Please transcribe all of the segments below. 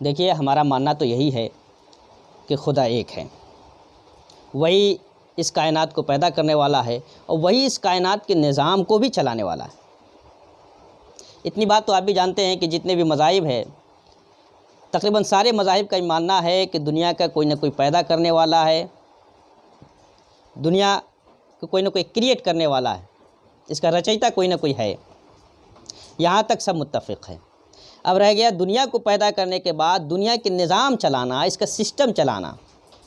دیکھیے ہمارا ماننا تو یہی ہے کہ خدا ایک ہے، وہی اس کائنات کو پیدا کرنے والا ہے اور وہی اس کائنات کے نظام کو بھی چلانے والا ہے۔ اتنی بات تو آپ بھی جانتے ہیں کہ جتنے بھی مذاہب ہیں، تقریباً سارے مذاہب کا یہ ماننا ہے کہ دنیا کا کوئی نہ کوئی پیدا کرنے والا ہے، دنیا کو کوئی نہ کوئی کریٹ کرنے والا ہے، اس کا رچیتا کوئی نہ کوئی ہے۔ یہاں تک سب متفق ہے۔ اب رہ گیا دنیا کو پیدا کرنے کے بعد دنیا کے نظام چلانا، اس کا سسٹم چلانا۔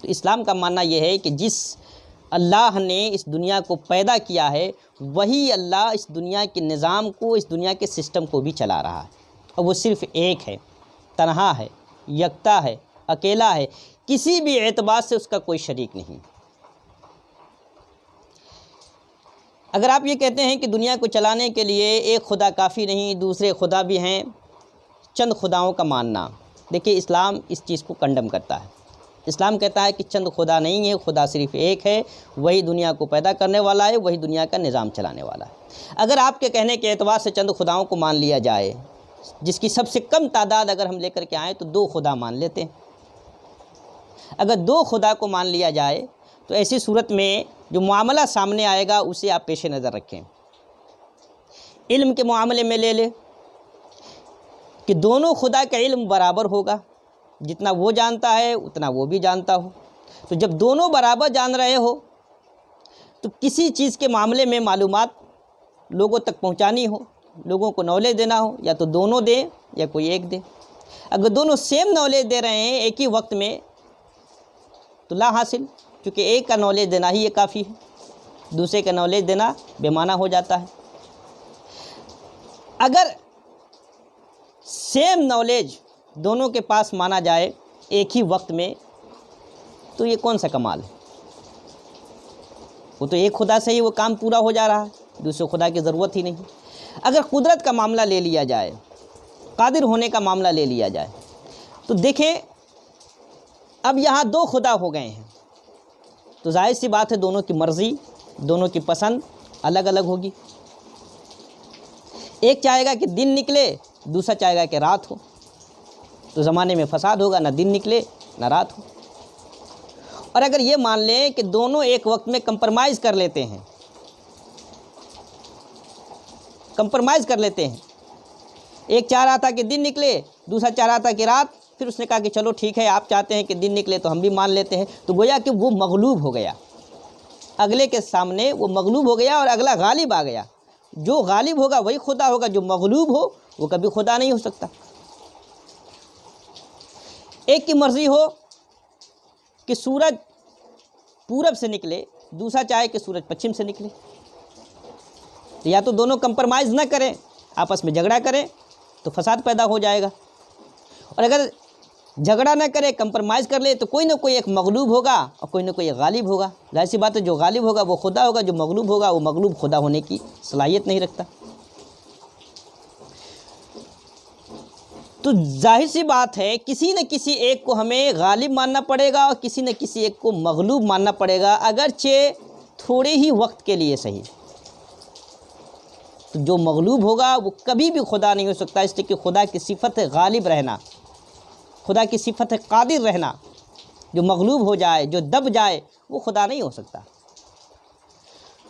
تو اسلام کا ماننا یہ ہے کہ جس اللہ نے اس دنیا کو پیدا کیا ہے، وہی اللہ اس دنیا کے نظام کو، اس دنیا کے سسٹم کو بھی چلا رہا ہے، اور وہ صرف ایک ہے، تنہا ہے، یکتا ہے، اکیلا ہے، کسی بھی اعتبار سے اس کا کوئی شریک نہیں۔ اگر آپ یہ کہتے ہیں کہ دنیا کو چلانے کے لیے ایک خدا کافی نہیں، دوسرے خدا بھی ہیں، چند خداؤں کا ماننا، دیکھیے اسلام اس چیز کو کنڈم کرتا ہے۔ اسلام کہتا ہے کہ چند خدا نہیں ہے، خدا صرف ایک ہے، وہی دنیا کو پیدا کرنے والا ہے، وہی دنیا کا نظام چلانے والا ہے۔ اگر آپ کے کہنے کے اعتبار سے چند خداؤں کو مان لیا جائے، جس کی سب سے کم تعداد اگر ہم لے کر کے آئیں تو 2 خدا مان لیتے ہیں۔ اگر 2 خدا کو مان لیا جائے تو ایسی صورت میں جو معاملہ سامنے آئے گا اسے آپ پیش نظر رکھیں۔ علم کے معاملے میں لے لیں کہ دونوں خدا کا علم برابر ہوگا، جتنا وہ جانتا ہے اتنا وہ بھی جانتا ہو۔ تو جب دونوں برابر جان رہے ہو تو کسی چیز کے معاملے میں معلومات لوگوں تک پہنچانی ہو، لوگوں کو نالج دینا ہو، یا تو دونوں دیں یا کوئی ایک دے۔ اگر دونوں سیم نالج دے رہے ہیں ایک ہی وقت میں تو لا حاصل، کیونکہ ایک کا نالج دینا ہی یہ کافی ہے، دوسرے کا نالج دینا بے معنی ہو جاتا ہے۔ اگر سیم نالج دونوں کے پاس مانا جائے ایک ہی وقت میں تو یہ کون سا کمال ہے؟ وہ تو ایک خدا سے ہی وہ کام پورا ہو جا رہا ہے، دوسرے خدا کی ضرورت ہی نہیں۔ اگر قدرت کا معاملہ لے لیا جائے، قادر ہونے کا معاملہ لے لیا جائے تو دیکھیں اب یہاں 2 خدا ہو گئے ہیں، تو ظاہر سی بات ہے دونوں کی مرضی، دونوں کی پسند الگ الگ ہوگی۔ ایک چاہے گا کہ دن نکلے، دوسرا چاہے گا کہ رات ہو، تو زمانے میں فساد ہوگا، نہ دن نکلے نہ رات ہو۔ اور اگر یہ مان لیں کہ دونوں ایک وقت میں کمپرمائز کر لیتے ہیں، ایک چاہ رہا تھا کہ دن نکلے، دوسرا چاہ رہا تھا کہ رات، پھر اس نے کہا کہ چلو ٹھیک ہے آپ چاہتے ہیں کہ دن نکلے تو ہم بھی مان لیتے ہیں، تو گویا کہ وہ مغلوب ہو گیا، اگلے کے سامنے وہ مغلوب ہو گیا اور اگلا غالب آ گیا۔ جو غالب ہوگا وہی خدا ہوگا، جو مغلوب ہو وہ کبھی خدا نہیں ہو سکتا۔ ایک کی مرضی ہو کہ سورج پورب سے نکلے، دوسرا چاہے کہ سورج پچھم سے نکلے، یا تو دونوں کمپرمائز نہ کریں، آپس میں جھگڑا کریں تو فساد پیدا ہو جائے گا، اور اگر جھگڑا نہ کرے کمپرمائز کر لے تو کوئی نہ کوئی ایک مغلوب ہوگا اور کوئی نہ کوئی ایک غالب ہوگا۔ ظاہر سی بات ہے جو غالب ہوگا وہ خدا ہوگا، جو مغلوب ہوگا وہ مغلوب خدا ہونے کی صلاحیت نہیں رکھتا۔ تو ظاہر سی بات ہے کسی نہ کسی ایک کو ہمیں غالب ماننا پڑے گا اور کسی نہ کسی ایک کو مغلوب ماننا پڑے گا، اگرچہ تھوڑے ہی وقت کے لیے صحیح۔ تو جو مغلوب ہوگا وہ کبھی بھی خدا نہیں ہو سکتا، اس لیے کہ خدا کی صفت ہے غالب رہنا، خدا کی صفت ہے قادر رہنا۔ جو مغلوب ہو جائے، جو دب جائے، وہ خدا نہیں ہو سکتا۔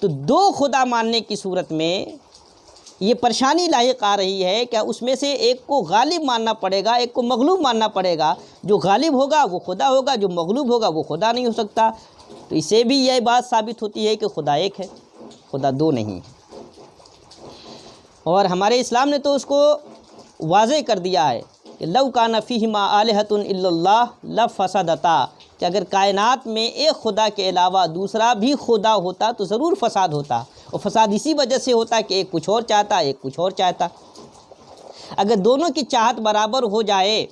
تو 2 خدا ماننے کی صورت میں یہ پریشانی لاحق آ رہی ہے کہ اس میں سے ایک کو غالب ماننا پڑے گا، ایک کو مغلوب ماننا پڑے گا۔ جو غالب ہوگا وہ خدا ہوگا، جو مغلوب ہوگا وہ خدا نہیں ہو سکتا۔ تو اسے بھی یہ بات ثابت ہوتی ہے کہ خدا ایک ہے، خدا 2 نہیں ہے۔ اور ہمارے اسلام نے تو اس کو واضح کر دیا ہے کہ لو کان فیہما آلہۃ الا اللہ لفسدتا، کہ اگر کائنات میں ایک خدا کے علاوہ دوسرا بھی خدا ہوتا تو ضرور فساد ہوتا، اور فساد اسی وجہ سے ہوتا کہ ایک کچھ اور چاہتا، ایک کچھ اور چاہتا۔ اگر دونوں کی چاہت برابر ہو جائے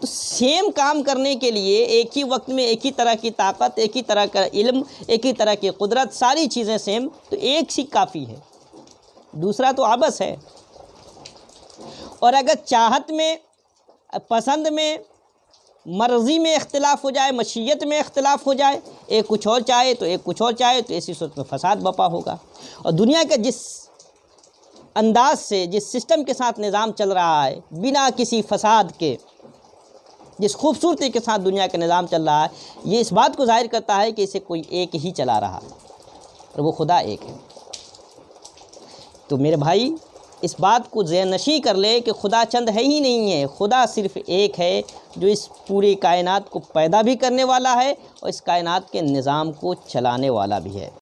تو سیم کام کرنے کے لیے ایک ہی وقت میں ایک ہی طرح کی طاقت، ایک ہی طرح کا علم، ایک ہی طرح کی قدرت، ساری چیزیں سیم، تو ایک ہی کافی ہے، دوسرا تو عبث ہے۔ اور اگر چاہت میں، پسند میں، مرضی میں اختلاف ہو جائے، مشیت میں اختلاف ہو جائے، ایک کچھ اور چاہے تو ایک کچھ اور چاہے، تو ایسی صورت میں فساد بپا ہوگا۔ اور دنیا کا جس انداز سے، جس سسٹم کے ساتھ نظام چل رہا ہے، بنا کسی فساد کے، جس خوبصورتی کے ساتھ دنیا کا نظام چل رہا ہے، یہ اس بات کو ظاہر کرتا ہے کہ اسے کوئی ایک ہی چلا رہا ہے، اور وہ خدا ایک ہے۔ تو میرے بھائی، اس بات کو ذہن نشیں کر لے کہ خدا چند ہے ہی نہیں ہے، خدا صرف ایک ہے جو اس پوری کائنات کو پیدا بھی کرنے والا ہے اور اس کائنات کے نظام کو چلانے والا بھی ہے۔